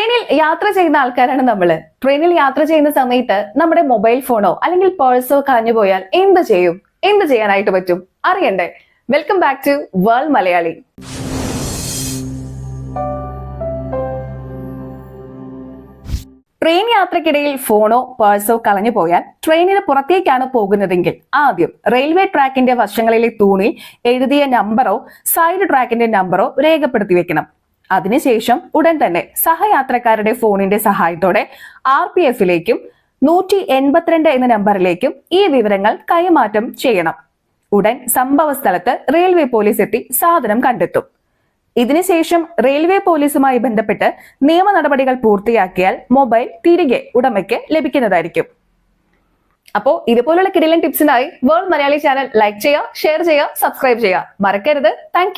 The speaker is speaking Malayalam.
ട്രെയിനിൽ യാത്ര ചെയ്യുന്ന ആൾക്കാരാണ് നമ്മള്. ട്രെയിനിൽ യാത്ര ചെയ്യുന്ന സമയത്ത് നമ്മുടെ മൊബൈൽ ഫോണോ അല്ലെങ്കിൽ പേഴ്സോ കളഞ്ഞു പോയാൽ എന്ത് ചെയ്യും? എന്ത് ചെയ്യാനായിട്ട് പറ്റും? അറിയണ്ടേ? Welcome back to world Malayali. Train യാത്രക്കിടയിൽ ഫോണോ പേഴ്സോ കളഞ്ഞു പോയാൽ ട്രെയിനിന് പുറത്തേക്കാണ് പോകുന്നതെങ്കിൽ ആദ്യം റെയിൽവേ ട്രാക്കിന്റെ വശങ്ങളിലെ തൂണിൽ എഴുതിയ നമ്പറോ സൈഡ് ട്രാക്കിന്റെ നമ്പറോ രേഖപ്പെടുത്തി വെക്കണം. അതിനുശേഷം ഉടൻ തന്നെ സഹയാത്രക്കാരുടെ ഫോണിന്റെ സഹായത്തോടെ RPFലേക്കും 182 എന്ന നമ്പറിലേക്കും ഈ വിവരങ്ങൾ കൈമാറ്റം ചെയ്യണം. ഉടൻ സംഭവ സ്ഥലത്ത് റെയിൽവേ പോലീസ് എത്തി സാധനം കണ്ടെത്തും. ഇതിനുശേഷം റെയിൽവേ പോലീസുമായി ബന്ധപ്പെട്ട് നിയമ നടപടികൾ പൂർത്തിയാക്കിയാൽ മൊബൈൽ തിരികെ ഉടമയ്ക്ക് ലഭിക്കുന്നതായിരിക്കും. അപ്പോൾ ഇതുപോലുള്ള കിടിലൻ ടിപ്സിനായി വേൾഡ് മലയാളി ചാനൽ ലൈക്ക് ചെയ്യുക, ഷെയർ ചെയ്യുക, സബ്സ്ക്രൈബ് ചെയ്യുക മറക്കരുത്. താങ്ക്